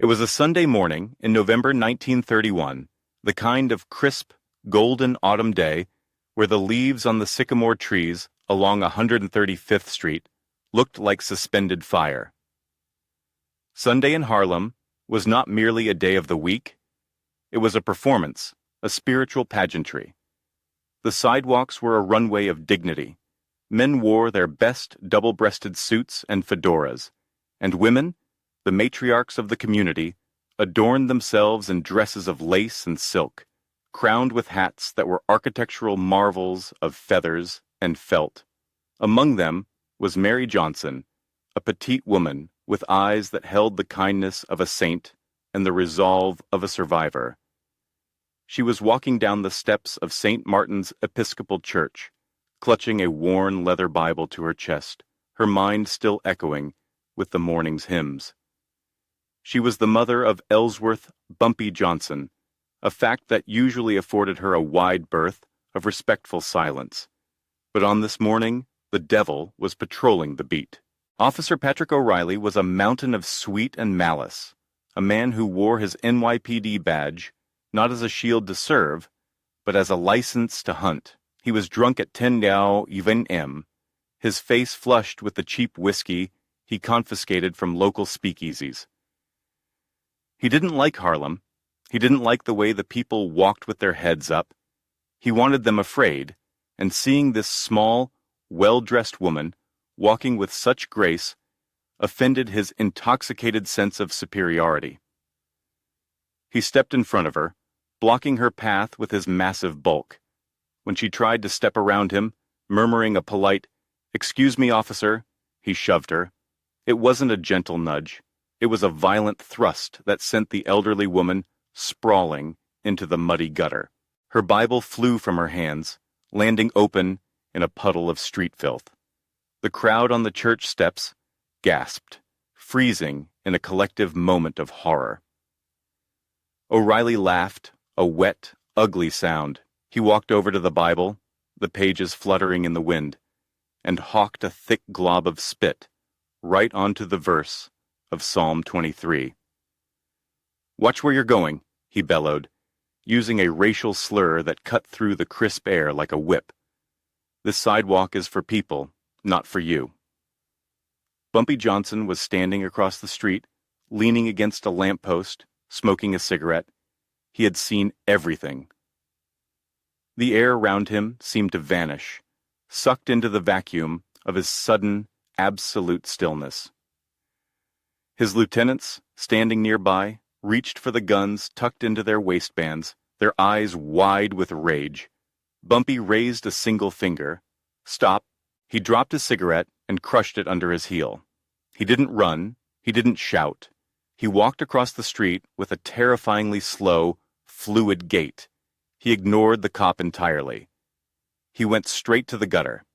It was a Sunday morning in November 1931, the kind of crisp, golden autumn day where the leaves on the sycamore trees along 135th Street looked like suspended fire. Sunday in Harlem was not merely a day of the week, it was a performance, a spiritual pageantry. The sidewalks were a runway of dignity. Men wore their best double-breasted suits and fedoras, and women, the matriarchs of the community, adorned themselves in dresses of lace and silk, crowned with hats that were architectural marvels of feathers and felt. Among them was Mary Johnson, a petite woman with eyes that held the kindness of a saint and the resolve of a survivor. She was walking down the steps of St. Martin's Episcopal Church, clutching a worn leather Bible to her chest, her mind still echoing with the morning's hymns. She was the mother of Ellsworth Bumpy Johnson, a fact that usually afforded her a wide berth of respectful silence. But on this morning, the devil was patrolling the beat. Officer Patrick O'Reilly was a mountain of sweet and malice, a man who wore his NYPD badge not as a shield to serve, but as a license to hunt. He was drunk at 10 now even M, his face flushed with the cheap whiskey he confiscated from local speakeasies. He didn't like Harlem. He didn't like the way the people walked with their heads up. He wanted them afraid, and seeing this small, well-dressed woman walking with such grace offended his intoxicated sense of superiority. He stepped in front of her, blocking her path with his massive bulk. When she tried to step around him, murmuring a polite, "Excuse me, officer," he shoved her. It wasn't a gentle nudge. It was a violent thrust that sent the elderly woman sprawling into the muddy gutter. Her Bible flew from her hands, landing open in a puddle of street filth. The crowd on the church steps gasped, freezing in a collective moment of horror. O'Reilly laughed, a wet, ugly sound. He walked over to the Bible, the pages fluttering in the wind, and hawked a thick glob of spit right onto the verse of Psalm 23. "Watch where you're going," he bellowed, using a racial slur that cut through the crisp air like a whip. "This sidewalk is for people, not for you." Bumpy Johnson was standing across the street, leaning against a lamppost, smoking a cigarette. He had seen everything. The air around him seemed to vanish, sucked into the vacuum of his sudden, absolute stillness. His lieutenants, standing nearby, reached for the guns tucked into their waistbands, their eyes wide with rage. Bumpy raised a single finger. "Stop." He dropped his cigarette and crushed it under his heel. He didn't run. He didn't shout. He walked across the street with a terrifyingly slow, fluid gait. He ignored the cop entirely. He went straight to the gutter.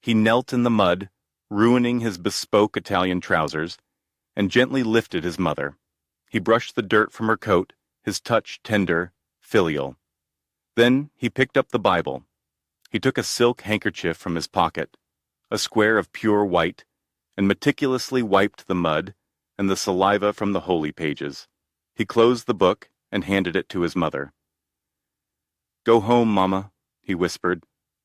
He knelt in the mud, ruining his bespoke Italian trousers, and gently lifted his mother. He brushed the dirt from her coat, his touch tender, filial. Then he picked up the Bible. He took a silk handkerchief from his pocket, a square of pure white, and meticulously wiped the mud and the saliva from the holy pages. He closed the book and handed it to his mother. "Go home, Mama," he whispered.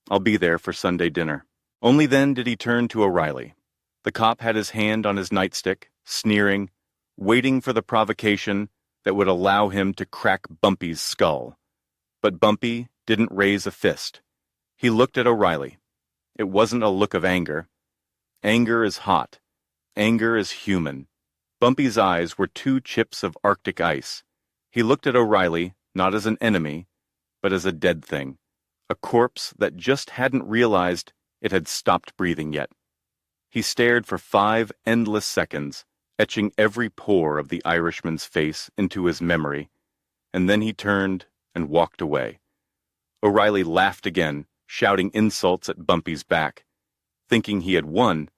"I'll be there for Sunday dinner." Only then did he turn to O'Reilly. The cop had his hand on his nightstick, sneering, waiting for the provocation that would allow him to crack Bumpy's skull. But Bumpy didn't raise a fist. He looked at O'Reilly. It wasn't a look of anger. Anger is hot. Anger is human. Bumpy's eyes were two chips of Arctic ice. He looked at O'Reilly not as an enemy, but as a dead thing, a corpse that just hadn't realized it had stopped breathing yet. He stared for 5 endless seconds, etching every pore of the Irishman's face into his memory, and then he turned and walked away. O'Reilly laughed again, shouting insults at Bumpy's back. Thinking he had won,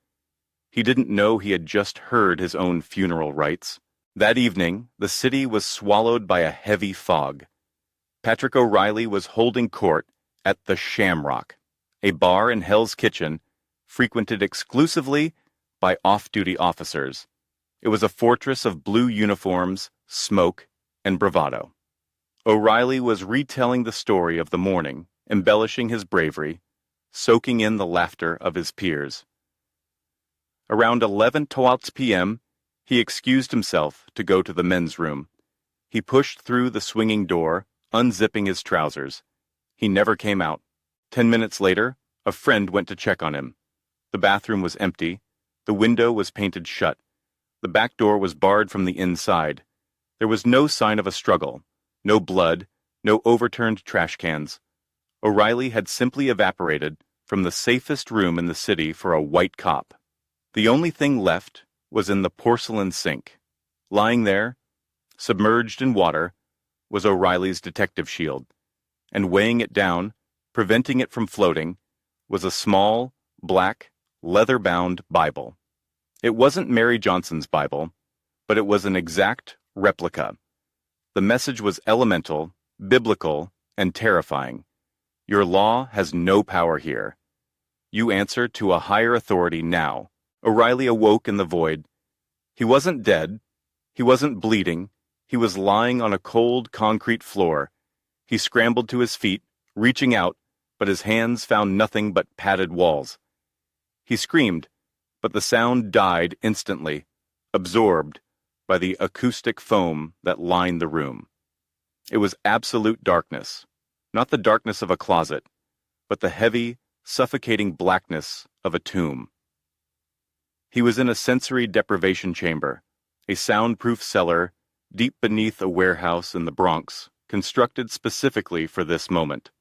he didn't know he had just heard his own funeral rites. That evening, the city was swallowed by a heavy fog. Patrick O'Reilly was holding court at the Shamrock, a bar in Hell's Kitchen frequented exclusively by off-duty officers. It was a fortress of blue uniforms smoke, and bravado. O'Reilly was retelling the story of the morning, embellishing his bravery, soaking in the laughter of his peers. Around 11:12 p.m., he excused himself to go to the men's room. He pushed through the swinging door, unzipping his trousers. He never came out. 10 minutes later, a friend went to check on him. The bathroom was empty. The window was painted shut. The back door was barred from the inside. There was no sign of a struggle, no blood, no overturned trash cans. O'Reilly had simply evaporated from the safest room in the city for a white cop. The only thing left was in the porcelain sink. Lying there, submerged in water, was O'Reilly's detective shield, and weighing it down, preventing it from floating, was a small, black, leather-bound Bible. It wasn't Mary Johnson's Bible, but it was an exact replica. The message was elemental, biblical, and terrifying. Your law has no power here. You answer to a higher authority now. O'Reilly awoke in the void. He wasn't dead. He wasn't bleeding. He was lying on a cold concrete floor. He scrambled to his feet, reaching out, but his hands found nothing but padded walls. He screamed, but the sound died instantly, absorbed by the acoustic foam that lined the room. It was absolute darkness, not the darkness of a closet, but the heavy, suffocating blackness of a tomb. He was in a sensory deprivation chamber, a soundproof cellar deep beneath a warehouse in the Bronx, constructed specifically for this moment.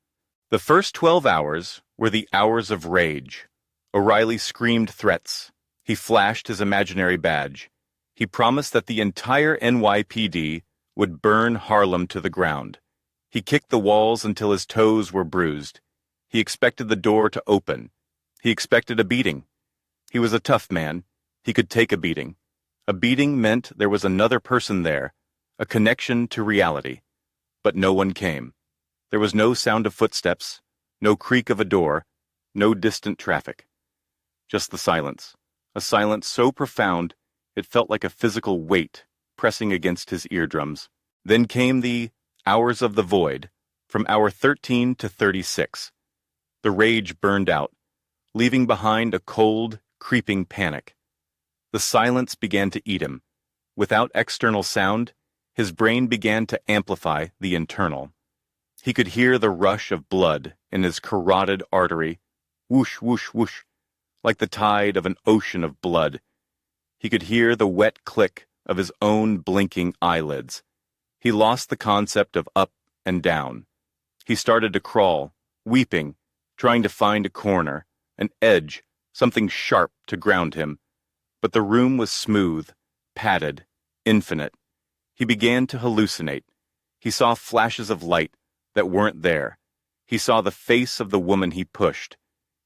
The first 12 hours were the hours of rage. O'Reilly screamed threats. He flashed his imaginary badge. He promised that the entire NYPD would burn Harlem to the ground. He kicked the walls until his toes were bruised. He expected the door to open. He expected a beating. He was a tough man. He could take a beating. A beating meant there was another person there, a connection to reality. But no one came. There was no sound of footsteps, no creak of a door, no distant traffic. Just the silence, a silence so profound it felt like a physical weight pressing against his eardrums. Then came the hours of the void, from hour 13 to 36. The rage burned out, leaving behind a cold, creeping panic. The silence began to eat him. Without external sound, his brain began to amplify the internal. He could hear the rush of blood in his carotid artery, whoosh, whoosh, whoosh, like the tide of an ocean of blood. He could hear the wet click of his own blinking eyelids. He lost the concept of up and down. He started to crawl, weeping, trying to find a corner, an edge, something sharp to ground him. But the room was smooth, padded, infinite. He began to hallucinate. He saw flashes of light that weren't there. He saw the face of the woman he pushed.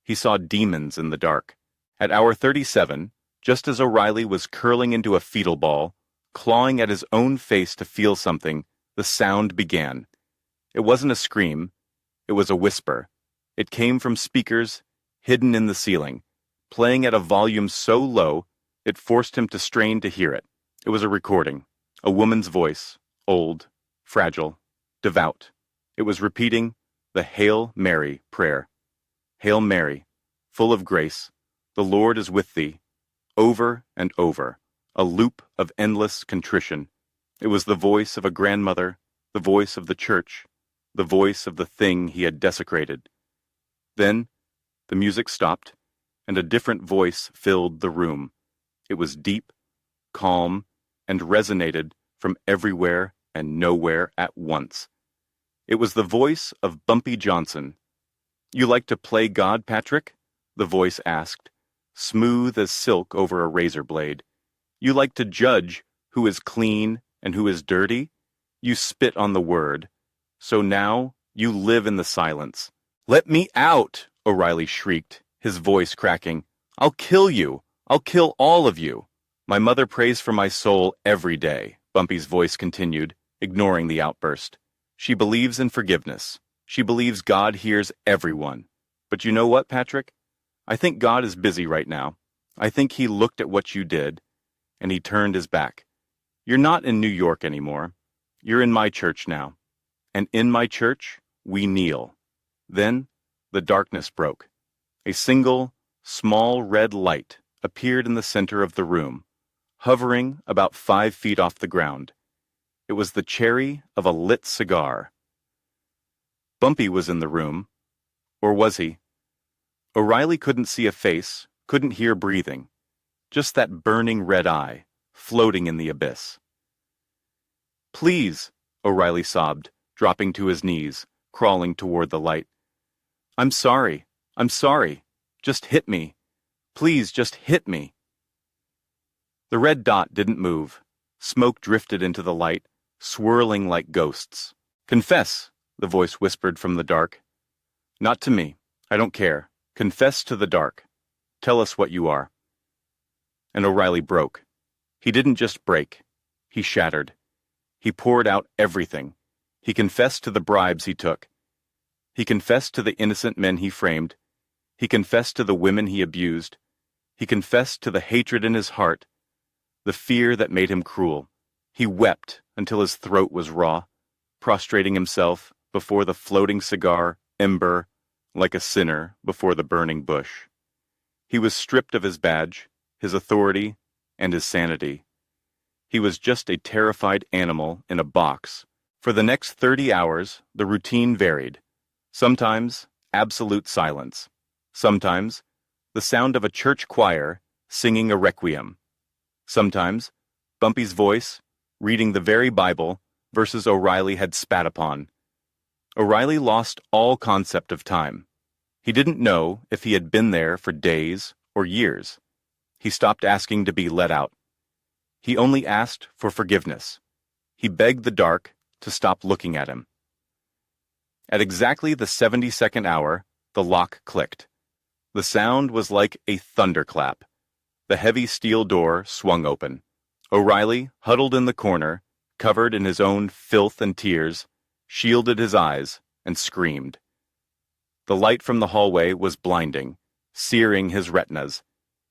He saw demons in the dark. At hour 37, just as O'Reilly was curling into a fetal ball, clawing at his own face to feel something, the sound began. It wasn't a scream. It was a whisper. It came from speakers hidden in the ceiling, playing at a volume so low it forced him to strain to hear it. It was a recording, a woman's voice, old, fragile, devout. It was repeating the Hail Mary prayer. Hail Mary, full of grace, the Lord is with thee, over and over, a loop of endless contrition. It was the voice of a grandmother, the voice of the church, the voice of the thing he had desecrated. Then the music stopped, and a different voice filled the room. It was deep, calm, and resonated from everywhere and nowhere at once. It was the voice of Bumpy Johnson. "You like to play God, Patrick?" the voice asked, smooth as silk over a razor blade. "You like to judge who is clean and who is dirty? You spit on the word. So now you live in the silence." "Let me out!" O'Reilly shrieked, his voice cracking. "I'll kill you! I'll kill all of you!" "My mother prays for my soul every day," Bumpy's voice continued, ignoring the outburst. "She believes in forgiveness. She believes God hears everyone. But you know what, Patrick? I think God is busy right now. I think he looked at what you did, and he turned his back. You're not in New York anymore. You're in my church now. And in my church, we kneel. Then, the darkness broke. A single, small red light appeared in the center of the room, hovering about 5 feet off the ground. It was the cherry of a lit cigar. Bumpy was in the room. Or was he? O'Reilly couldn't see a face, couldn't hear breathing. Just that burning red eye, floating in the abyss. "Please," O'Reilly sobbed, dropping to his knees, crawling toward the light. I'm sorry. Just hit me. Please, just hit me." The red dot didn't move. Smoke drifted into the light, swirling like ghosts. "Confess," the voice whispered from the dark. "Not to me. I don't care. Confess to the dark. Tell us what you are." And O'Reilly broke. He didn't just break. He shattered. He poured out everything. He confessed to the bribes he took. He confessed to the innocent men he framed. He confessed to the women he abused. He confessed to the hatred in his heart, the fear that made him cruel. He wept until his throat was raw, prostrating himself before the floating cigar ember like a sinner before the burning bush. He was stripped of his badge, his authority, and his sanity. He was just a terrified animal in a box. For the next 30 hours, the routine varied. Sometimes, absolute silence. Sometimes, the sound of a church choir singing a requiem. Sometimes, Bumpy's voice, reading the very Bible, verses O'Reilly had spat upon. O'Reilly lost all concept of time. He didn't know if he had been there for days or years. He stopped asking to be let out. He only asked for forgiveness. He begged the dark to stop looking at him. At exactly the 72nd hour, the lock clicked. The sound was like a thunderclap. The heavy steel door swung open. O'Reilly, huddled in the corner, covered in his own filth and tears, shielded his eyes and screamed. The light from the hallway was blinding, searing his retinas.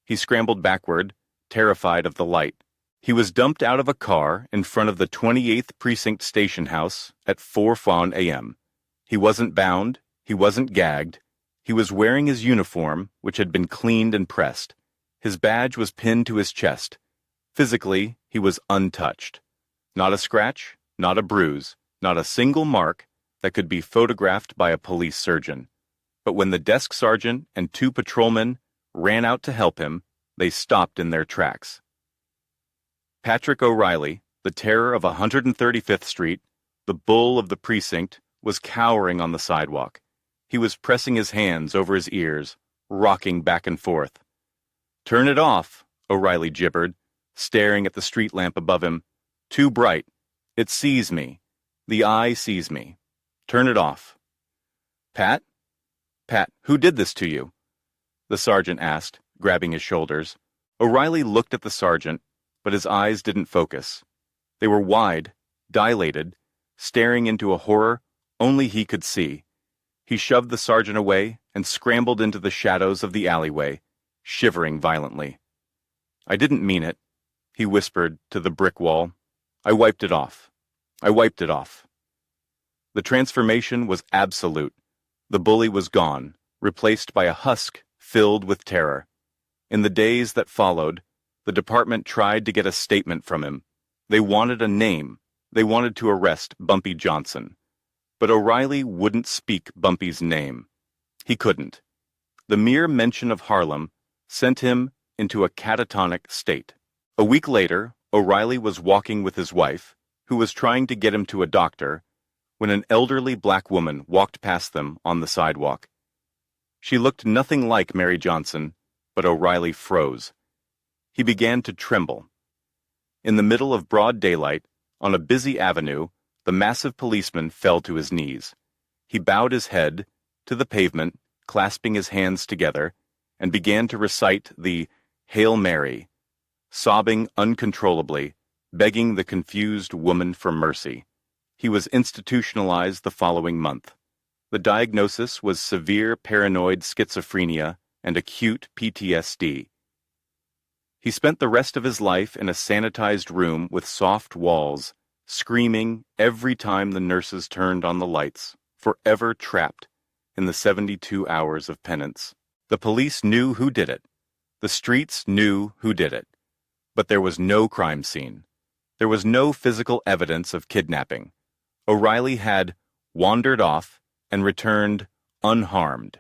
He scrambled backward, terrified of the light. He was dumped out of a car in front of the 28th Precinct Station House at 4:00 a.m. He wasn't bound, he wasn't gagged. He was wearing his uniform, which had been cleaned and pressed. His badge was pinned to his chest. Physically, he was untouched. Not a scratch, not a bruise, not a single mark that could be photographed by a police surgeon. But when the desk sergeant and 2 patrolmen ran out to help him, they stopped in their tracks. Patrick O'Reilly, the terror of 135th Street, the bull of the precinct, was cowering on the sidewalk. He was pressing his hands over his ears, rocking back and forth. "Turn it off," O'Reilly gibbered, staring at the street lamp above him. "Too bright. It sees me. The eye sees me. Turn it off." "Pat? Pat, who did this to you?" the sergeant asked, grabbing his shoulders. O'Reilly looked at the sergeant, but his eyes didn't focus. They were wide, dilated, staring into a horror only he could see. He shoved the sergeant away and scrambled into the shadows of the alleyway, shivering violently. "I didn't mean it," he whispered to the brick wall. "I wiped it off. I wiped it off." The transformation was absolute. The bully was gone, replaced by a husk filled with terror. In the days that followed, the department tried to get a statement from him. They wanted a name. They wanted to arrest Bumpy Johnson. But O'Reilly wouldn't speak Bumpy's name. He couldn't. The mere mention of Harlem sent him into a catatonic state. A week later, O'Reilly was walking with his wife, who was trying to get him to a doctor, when an elderly black woman walked past them on the sidewalk. She looked nothing like Mary Johnson, but O'Reilly froze. He began to tremble. In the middle of broad daylight, on a busy avenue, the massive policeman fell to his knees. He bowed his head to the pavement, clasping his hands together, and began to recite the Hail Mary, sobbing uncontrollably, begging the confused woman for mercy. He was institutionalized the following month. The diagnosis was severe paranoid schizophrenia and acute PTSD. He spent the rest of his life in a sanitized room with soft walls, screaming every time the nurses turned on the lights, forever trapped in the 72 hours of penance. The police knew who did it. The streets knew who did it. But there was no crime scene. There was no physical evidence of kidnapping. O'Reilly had wandered off and returned unharmed.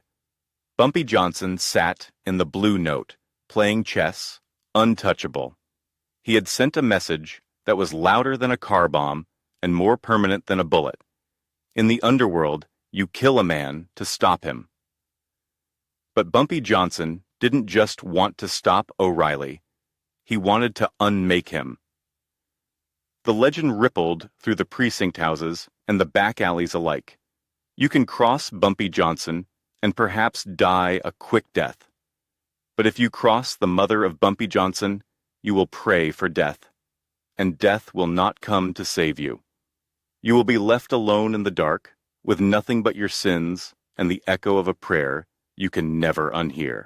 Bumpy Johnson sat in the Blue Note, playing chess, untouchable. He had sent a message that was louder than a car bomb and more permanent than a bullet. In the underworld, you kill a man to stop him. But Bumpy Johnson didn't just want to stop O'Reilly. He wanted to unmake him. The legend rippled through the precinct houses and the back alleys alike. You can cross Bumpy Johnson and perhaps die a quick death. But if you cross the mother of Bumpy Johnson, you will pray for death, and death will not come to save you. You will be left alone in the dark, with nothing but your sins and the echo of a prayer you can never unhear.